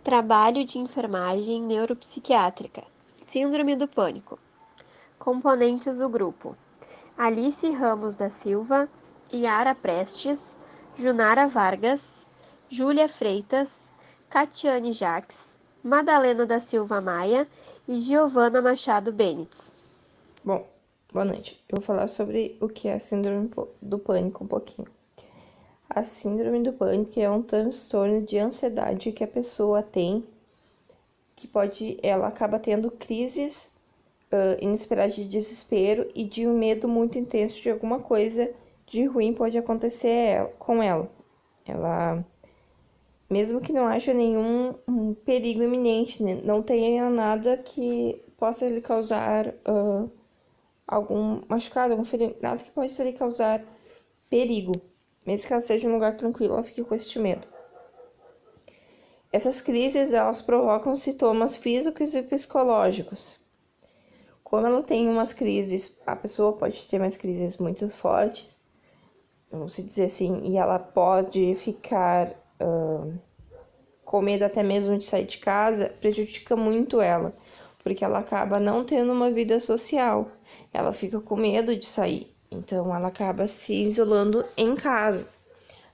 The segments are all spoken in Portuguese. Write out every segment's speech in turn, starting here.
Trabalho de enfermagem neuropsiquiátrica. Síndrome do pânico. Componentes do grupo: Alice Ramos da Silva, Yara Prestes, Junara Vargas, Júlia Freitas, Catiane Jacques, Madalena da Silva Maia e Giovana Machado Benitz. Bom, boa noite. Eu vou falar sobre o que é a síndrome do pânico um pouquinho. A síndrome do pânico é um transtorno de ansiedade que a pessoa tem, ela acaba tendo crises inesperadas de desespero e de um medo muito intenso de alguma coisa de ruim pode acontecer com ela. Ela, mesmo que não haja nenhum perigo iminente, né, não tenha nada que possa lhe causar algum machucado, algum ferimento, nada que possa lhe causar perigo. Mesmo que ela seja em um lugar tranquilo, ela fica com esse medo. Essas crises, elas provocam sintomas físicos e psicológicos. Como ela tem umas crises, a pessoa pode ter umas crises muito fortes, vamos dizer assim, e ela pode ficar com medo até mesmo de sair de casa, prejudica muito ela, porque ela acaba não tendo uma vida social, ela fica com medo de sair, então ela acaba se isolando em casa.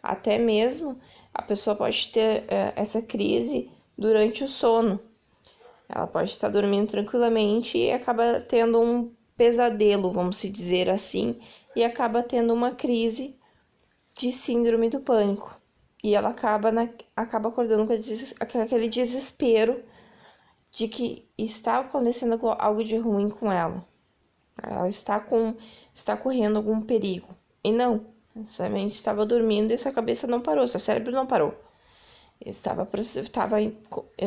Até mesmo a pessoa pode ter essa crise durante o sono. Ela pode estar dormindo tranquilamente e acaba tendo um pesadelo, vamos dizer assim, e acaba tendo uma crise de síndrome do pânico. E ela acaba acordando com aquele desespero de que está acontecendo algo de ruim com ela. Ela está correndo algum perigo. E não, somente estava dormindo e sua cabeça não parou, seu cérebro não parou. Estava,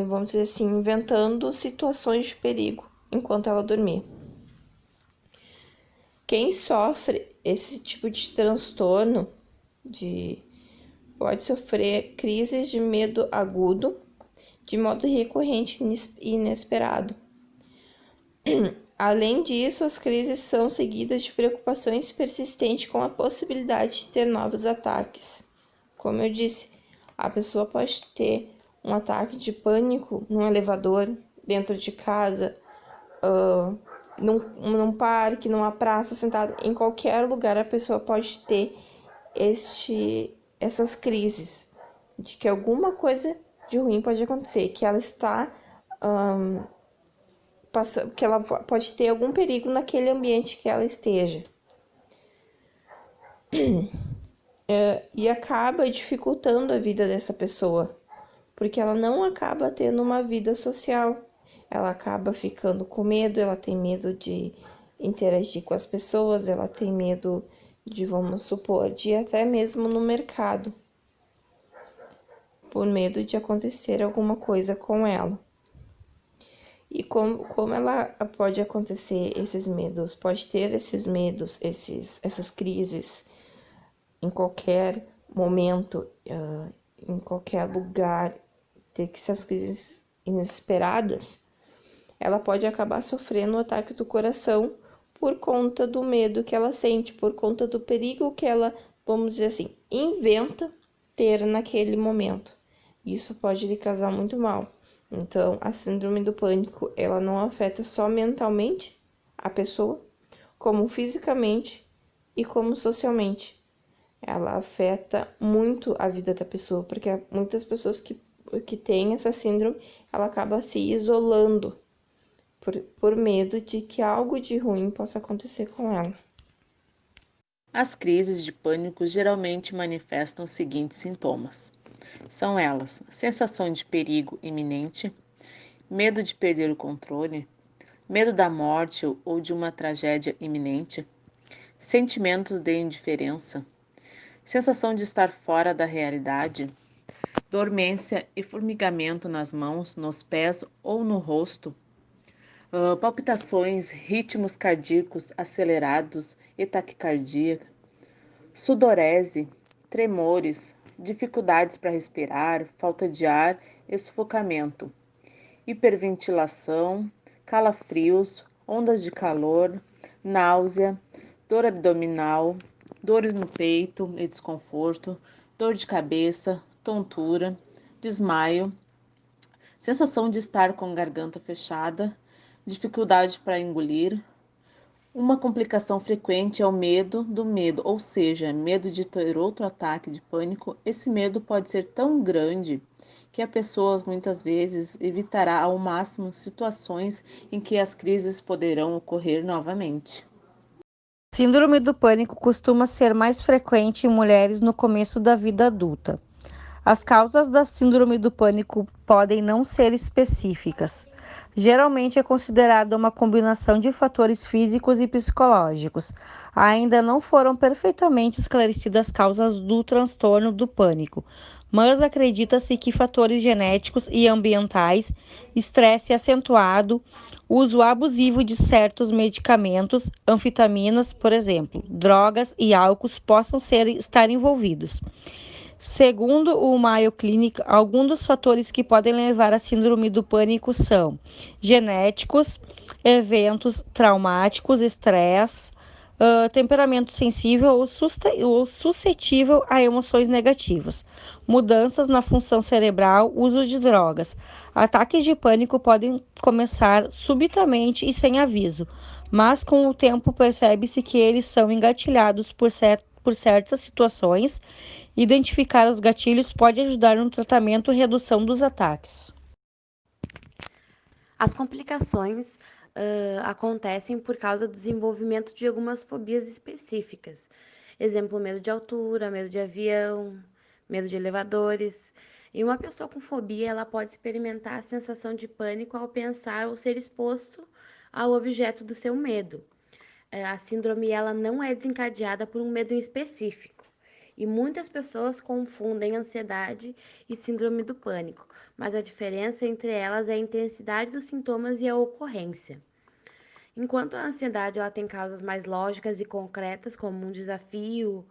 vamos dizer assim, inventando situações de perigo enquanto ela dormia. Quem sofre esse tipo de transtorno pode sofrer crises de medo agudo, de modo recorrente e inesperado. Além disso, as crises são seguidas de preocupações persistentes com a possibilidade de ter novos ataques. Como eu disse, a pessoa pode ter um ataque de pânico num elevador, dentro de casa, num parque, numa praça, sentada, em qualquer lugar a pessoa pode ter essas crises de que alguma coisa de ruim pode acontecer, que ela está que ela pode ter algum perigo naquele ambiente que ela esteja. E acaba dificultando a vida dessa pessoa, porque ela não acaba tendo uma vida social. Ela acaba ficando com medo, ela tem medo de interagir com as pessoas, ela tem medo de, vamos supor, de ir até mesmo no mercado, por medo de acontecer alguma coisa com ela. E como ela pode acontecer esses medos? Pode ter esses medos, essas crises em qualquer momento, em qualquer lugar, ter que essas crises inesperadas, ela pode acabar sofrendo um ataque do coração por conta do medo que ela sente, por conta do perigo que ela, vamos dizer assim, inventa ter naquele momento. Isso pode lhe causar muito mal. Então, a síndrome do pânico, ela não afeta só mentalmente a pessoa, como fisicamente e como socialmente. Ela afeta muito a vida da pessoa, porque muitas pessoas que têm essa síndrome, ela acaba se isolando por medo de que algo de ruim possa acontecer com ela. As crises de pânico geralmente manifestam os seguintes sintomas. São elas: sensação de perigo iminente, medo de perder o controle, medo da morte ou de uma tragédia iminente, sentimentos de indiferença, sensação de estar fora da realidade, dormência e formigamento nas mãos, nos pés ou no rosto, palpitações, ritmos cardíacos acelerados e taquicardia, sudorese, tremores, dificuldades para respirar, falta de ar e sufocamento, hiperventilação, calafrios, ondas de calor, náusea, dor abdominal, dores no peito e desconforto, dor de cabeça, tontura, desmaio, sensação de estar com a garganta fechada, dificuldade para engolir. Uma complicação frequente é o medo do medo, ou seja, medo de ter outro ataque de pânico. Esse medo pode ser tão grande que a pessoa muitas vezes evitará ao máximo situações em que as crises poderão ocorrer novamente. Síndrome do pânico costuma ser mais frequente em mulheres no começo da vida adulta. As causas da síndrome do pânico podem não ser específicas. Geralmente é considerada uma combinação de fatores físicos e psicológicos. Ainda não foram perfeitamente esclarecidas as causas do transtorno do pânico, mas acredita-se que fatores genéticos e ambientais, estresse acentuado, uso abusivo de certos medicamentos, anfetaminas, por exemplo, drogas e álcools possam estar envolvidos. Segundo o Mayo Clinic, alguns dos fatores que podem levar à síndrome do pânico são genéticos, eventos traumáticos, estresse, temperamento sensível ou suscetível a emoções negativas, mudanças na função cerebral, uso de drogas. Ataques de pânico podem começar subitamente e sem aviso, mas com o tempo percebe-se que eles são engatilhados por certas situações. Identificar os gatilhos pode ajudar no tratamento e redução dos ataques. As complicações acontecem por causa do desenvolvimento de algumas fobias específicas. Exemplo, medo de altura, medo de avião, medo de elevadores. E uma pessoa com fobia, ela pode experimentar a sensação de pânico ao pensar ou ser exposto ao objeto do seu medo. A síndrome ela não é desencadeada por um medo em específico. E muitas pessoas confundem ansiedade e síndrome do pânico, mas a diferença entre elas é a intensidade dos sintomas e a ocorrência. Enquanto a ansiedade ela tem causas mais lógicas e concretas, como um desafio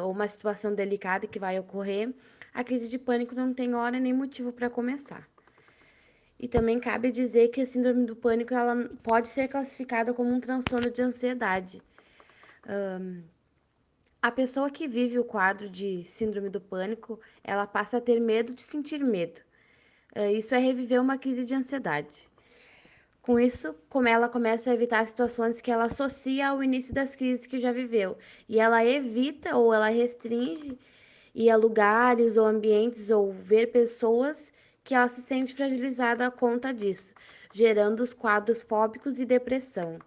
ou uma situação delicada que vai ocorrer, a crise de pânico não tem hora nem motivo para começar. E também cabe dizer que a síndrome do pânico ela pode ser classificada como um transtorno de ansiedade. A pessoa que vive o quadro de síndrome do pânico, ela passa a ter medo de sentir medo. Isso é reviver uma crise de ansiedade. Com isso, como ela começa a evitar situações que ela associa ao início das crises que já viveu, e ela evita ou ela restringe ir a lugares ou ambientes ou ver pessoas que ela se sente fragilizada a conta disso, gerando os quadros fóbicos e depressão.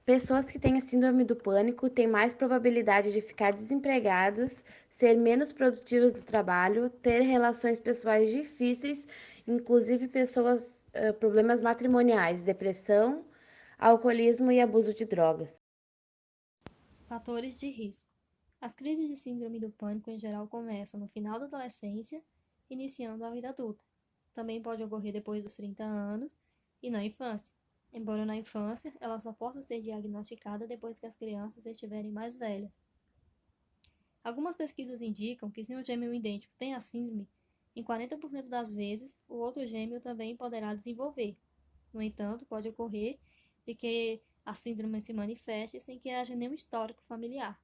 Pessoas que têm a síndrome do pânico têm mais probabilidade de ficar desempregadas, ser menos produtivas no trabalho, ter relações pessoais difíceis, inclusive problemas matrimoniais, depressão, alcoolismo e abuso de drogas. Fatores de risco. As crises de síndrome do pânico em geral começam no final da adolescência, iniciando a vida adulta. Também pode ocorrer depois dos 30 anos e na infância. Embora na infância, ela só possa ser diagnosticada depois que as crianças estiverem mais velhas. Algumas pesquisas indicam que se um gêmeo idêntico tem a síndrome, em 40% das vezes, o outro gêmeo também poderá desenvolver. No entanto, pode ocorrer de que a síndrome se manifeste sem que haja nenhum histórico familiar.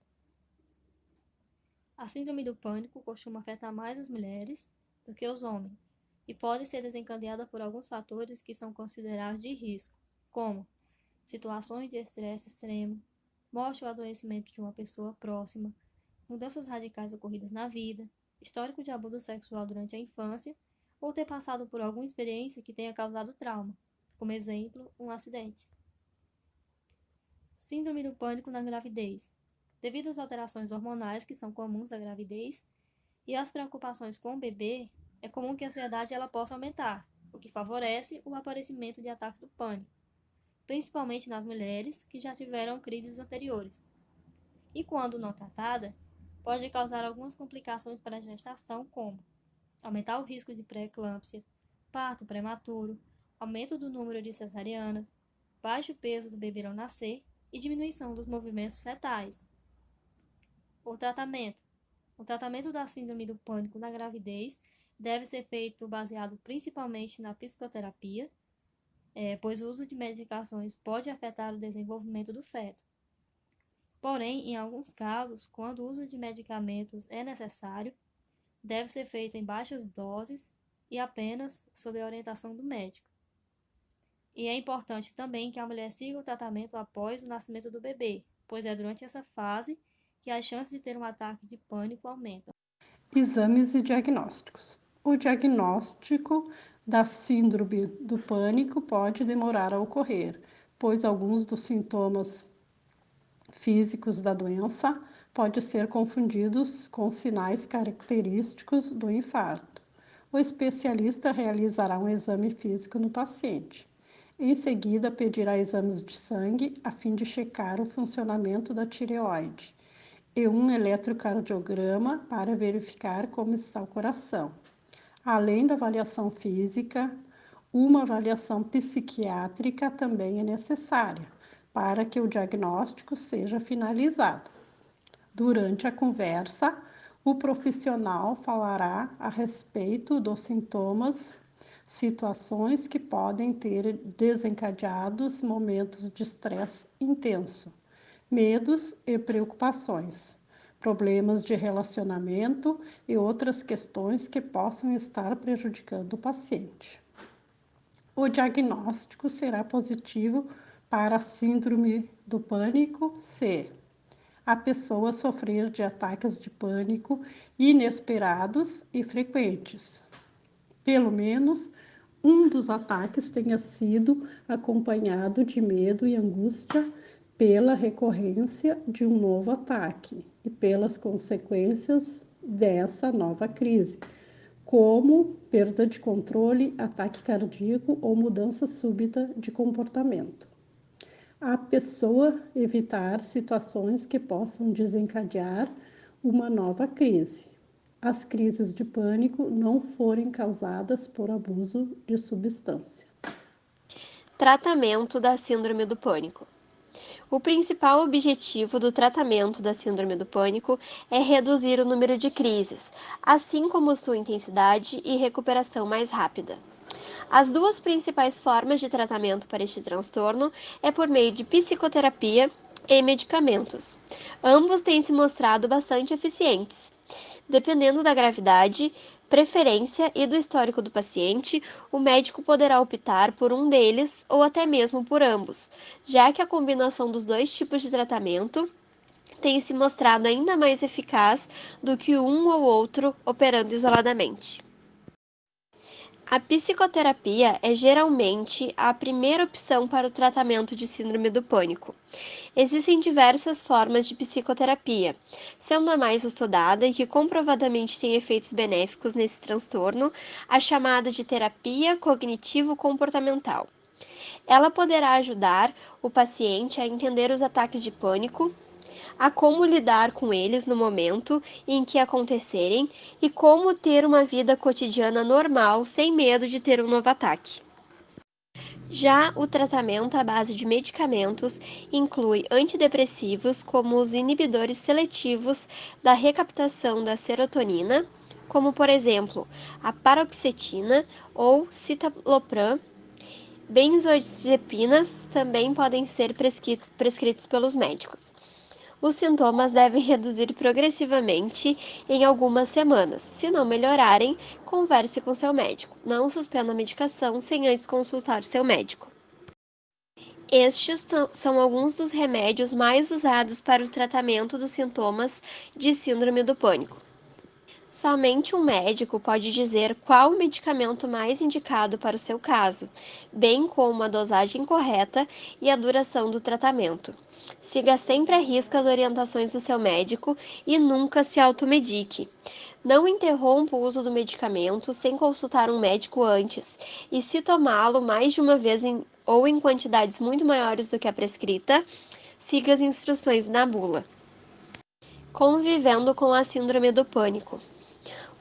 A síndrome do pânico costuma afetar mais as mulheres do que os homens e pode ser desencadeada por alguns fatores que são considerados de risco, como situações de estresse extremo, morte ou adoecimento de uma pessoa próxima, mudanças radicais ocorridas na vida, histórico de abuso sexual durante a infância ou ter passado por alguma experiência que tenha causado trauma, como exemplo, um acidente. Síndrome do pânico na gravidez. Devido às alterações hormonais que são comuns à gravidez e às preocupações com o bebê, é comum que a ansiedade ela possa aumentar, o que favorece o aparecimento de ataques do pânico, principalmente nas mulheres que já tiveram crises anteriores. E quando não tratada, pode causar algumas complicações para a gestação, como aumentar o risco de pré-eclâmpsia, parto prematuro, aumento do número de cesarianas, baixo peso do bebê ao nascer e diminuição dos movimentos fetais. O tratamento. O tratamento da síndrome do pânico na gravidez deve ser feito baseado principalmente na psicoterapia, pois o uso de medicações pode afetar o desenvolvimento do feto. Porém, em alguns casos, quando o uso de medicamentos é necessário, deve ser feito em baixas doses e apenas sob a orientação do médico. E é importante também que a mulher siga o tratamento após o nascimento do bebê, pois é durante essa fase que as chances de ter um ataque de pânico aumentam. Exames e diagnósticos. O diagnóstico da síndrome do pânico pode demorar a ocorrer, pois alguns dos sintomas físicos da doença podem ser confundidos com sinais característicos do infarto. O especialista realizará um exame físico no paciente. Em seguida, pedirá exames de sangue a fim de checar o funcionamento da tireoide e um eletrocardiograma para verificar como está o coração. Além da avaliação física, uma avaliação psiquiátrica também é necessária para que o diagnóstico seja finalizado. Durante a conversa, o profissional falará a respeito dos sintomas, situações que podem ter desencadeados momentos de estresse intenso, medos e preocupações, problemas de relacionamento e outras questões que possam estar prejudicando o paciente. O diagnóstico será positivo para a síndrome do pânico se a pessoa sofrer de ataques de pânico inesperados e frequentes. Pelo menos um dos ataques tenha sido acompanhado de medo e angústia pela recorrência de um novo ataque e pelas consequências dessa nova crise, como perda de controle, ataque cardíaco ou mudança súbita de comportamento. A pessoa evitar situações que possam desencadear uma nova crise. As crises de pânico não forem causadas por abuso de substância. Tratamento da síndrome do pânico. O principal objetivo do tratamento da síndrome do pânico é reduzir o número de crises, assim como sua intensidade e recuperação mais rápida. As duas principais formas de tratamento para este transtorno é por meio de psicoterapia e medicamentos. Ambos têm se mostrado bastante eficientes. Dependendo da gravidade, preferência e do histórico do paciente, o médico poderá optar por um deles ou até mesmo por ambos, já que a combinação dos dois tipos de tratamento tem se mostrado ainda mais eficaz do que um ou outro operando isoladamente. A psicoterapia é geralmente a primeira opção para o tratamento de síndrome do pânico. Existem diversas formas de psicoterapia, sendo a mais estudada e que comprovadamente tem efeitos benéficos nesse transtorno, a chamada de terapia cognitivo-comportamental. Ela poderá ajudar o paciente a entender os ataques de pânico, a como lidar com eles no momento em que acontecerem e como ter uma vida cotidiana normal sem medo de ter um novo ataque. Já o tratamento à base de medicamentos inclui antidepressivos, como os inibidores seletivos da recaptação da serotonina, como por exemplo a paroxetina ou citalopram. Benzodiazepinas também podem ser prescritos pelos médicos. Os sintomas devem reduzir progressivamente em algumas semanas. Se não melhorarem, converse com seu médico. Não suspenda a medicação sem antes consultar seu médico. Estes são alguns dos remédios mais usados para o tratamento dos sintomas de síndrome do pânico. Somente um médico pode dizer qual o medicamento mais indicado para o seu caso, bem como a dosagem correta e a duração do tratamento. Siga sempre à risca as orientações do seu médico e nunca se automedique. Não interrompa o uso do medicamento sem consultar um médico antes, e se tomá-lo mais de uma vez ou em quantidades muito maiores do que a prescrita, siga as instruções na bula. Convivendo com a síndrome do pânico.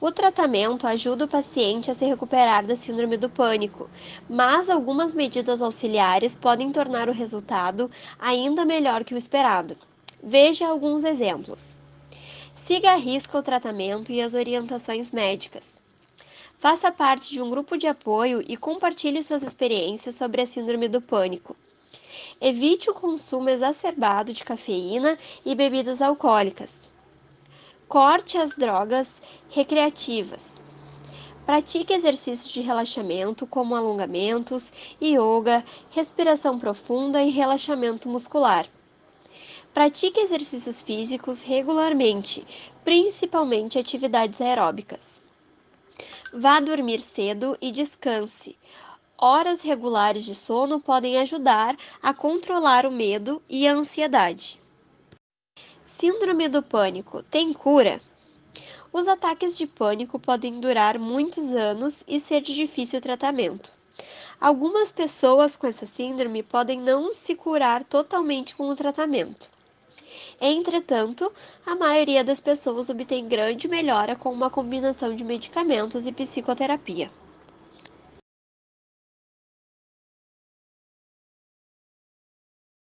O tratamento ajuda o paciente a se recuperar da síndrome do pânico, mas algumas medidas auxiliares podem tornar o resultado ainda melhor que o esperado. Veja alguns exemplos. Siga à risca o tratamento e as orientações médicas. Faça parte de um grupo de apoio e compartilhe suas experiências sobre a síndrome do pânico. Evite o consumo exacerbado de cafeína e bebidas alcoólicas. Corte as drogas recreativas. Pratique exercícios de relaxamento, como alongamentos, yoga, respiração profunda e relaxamento muscular. Pratique exercícios físicos regularmente, principalmente atividades aeróbicas. Vá dormir cedo e descanse. Horas regulares de sono podem ajudar a controlar o medo e a ansiedade. Síndrome do pânico tem cura? Os ataques de pânico podem durar muitos anos e ser de difícil tratamento. Algumas pessoas com essa síndrome podem não se curar totalmente com o tratamento. Entretanto, a maioria das pessoas obtém grande melhora com uma combinação de medicamentos e psicoterapia.